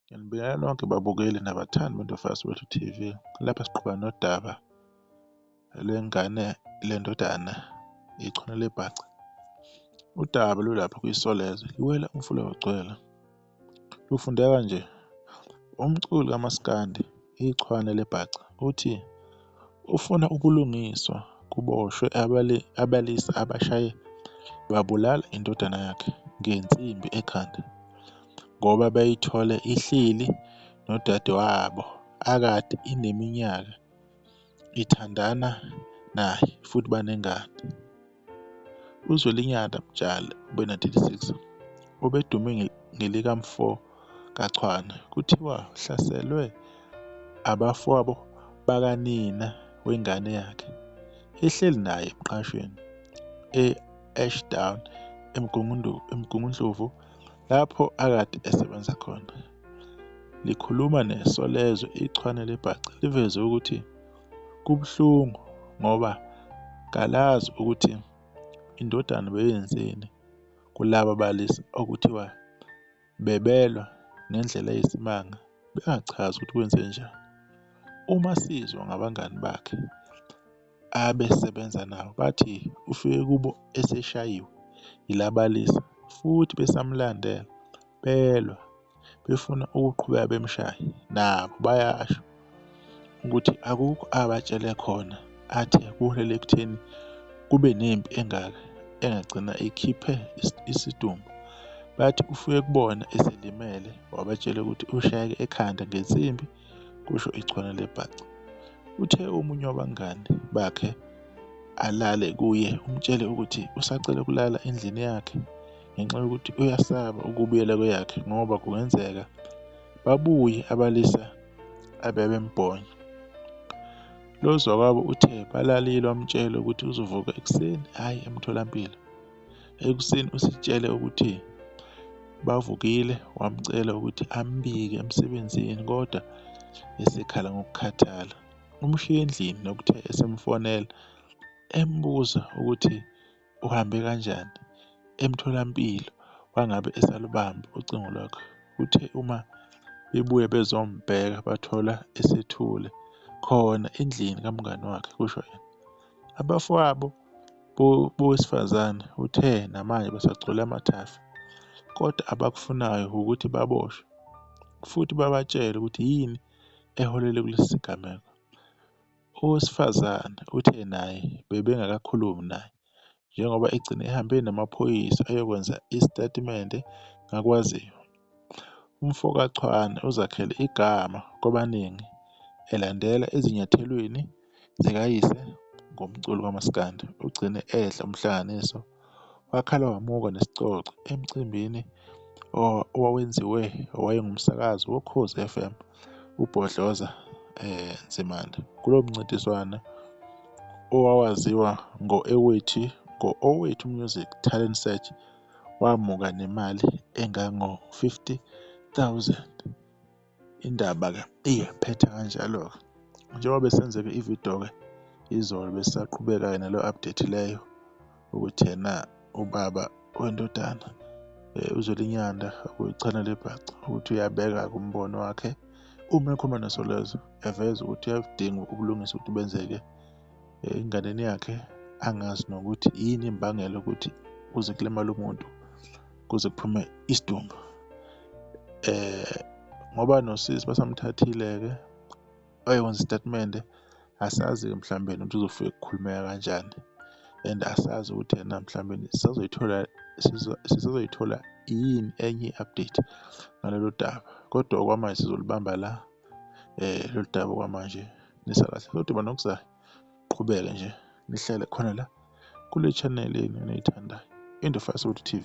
Nginibingelela nonke babukeli nabathandi beNto Fastworld TV. Lapha siqhuba nodaba lwengane lendodana ichwane lebhaca. Udaba lulapha kwiSolezwe, liwela umfula wagcwela. Lufundeka nje. Umculi kaMaskandi, ichwane lebhaca, uthi ufuna ubulungiswa kuboshwe abalisa abashaye babulala indodana yakhe ngensimbi ekhanda ngoba beyithole ihleli nodadewabo akade ineminyaka ithandana naye futhi banengane. UZwelinyanda Mtshali, ube-1936, ubedume ngelikamfo kaChwane. Kuthiwa uhlaselwe abafowabo bakanina wengane yakhe, ehleli naye emqashweni e-Ashdown eMgungundlovu lapho akade esebenza khona. Likhuluma neSolezwe, ichwane lebhaca liveze ukuthi kubuhlungu ngoba kalazi ukuthi indodana beyenzeni kulaba balisa okuthiwa bebelwa ngendlela eyisimanga, bengachazi ukuthi kwenzenjani. Uma sizwa ngabangani bakhe abesebenza nabo, bathi ufike kubo eseshayiwe yilabalisa futhi besamlandela belwa befuna ukuqhubeka bemshaye. Nabo bayasho ukuthi akukho abatshele khona athe kuholela ekutheni kube nempi engaka engagcina ikhiphe isidumbu. Bathi ufike kubona eselimele wabatshela ukuthi ushayeke ekhanda ngensimbi, kusho ichwane lebhaca. Uthe omunye wabangani bakhe alale kuye umtshele ukuthi usacela ukulala endlini yakhe ngenxa yokuthi uyasaba ukubuyela kweyakhe ngoba kungenzeka babuye abalisa abebembonya. Lo zakwabo uthe balalile wamtshela ukuthi uzovuka ekuseni hhayi emtholampilo. Ekuseni usitshele ukuthi bavukile, wamcela ukuthi ambike emsebenzini kodwa esekhala ngokukhathala. Umshiye endlini nokuthe esemfonela embuza ukuthi uhambe kanjani emtholampilo wangabe esalubamba ucingo lwakhe. Uthe uma bebuye bezombheka bathola esethule khona endlini kamngani wakhe, kusho yena. Abafowabo bowesifazane uthe namanje basagcwele amathafa, kodwa abakufunayo ukuthi baboshwe futhi babatshele ukuthi yini eholele kulesi sigameko. Owesifazane uthe naye bebengakakhulumi naye njengoba egcine ehambe namaphoyisa ayokwenza isitatimende ngakwaziyo. Umfo kaChwane uzakhele igama kwabaningi elandela ezinyathelweni zikayise ngomculo kaMaskandi. Ugcine edla umhlanganiso, wakhala wamuka nesicoco emcimbini owawenziwe owayengumsakazi woKhozi FM uBhodloza Nzimande. Kulo mncintiswano owawaziwa ngo-Owethu Music Talent Search, wamuka nemali engango-50,000. Indaba-ke iphethe kanjalo-ke. Njengoba besenzeke ividiyo-ke izolo, besaqhubeka nalo update leyo ukuthi yena ubaba wendodana uZwelinyanda ichwane lebhaca ukuthi uyabeka kumbono wakhe uma ekhuluma neSolezwe, eveza ukuthi uyadinga ubulungisa ukuthi benzeke enganeni yakhe, angazi nokuthi yini imbangela ukuthi kuze kulimale umuntu kuze kuphume isidumbu. Ngoba nosisi basamthathile-ke wayokwenza isitatimende, asazi-ke mhlawumbe ukuthi uzofika kukhulumeka kanjani and asazi ukuthi yena mhlawumbe sisazoyithola yini enye i-update ngalolu daba. Kodwa okwamanje sizolibamba la lolu daba okwamanje nisakahle, kodwa nokuzayo qhubeke nje nihlale khona la kule channel yenu eniyithandayo, iNto Fastworld TV.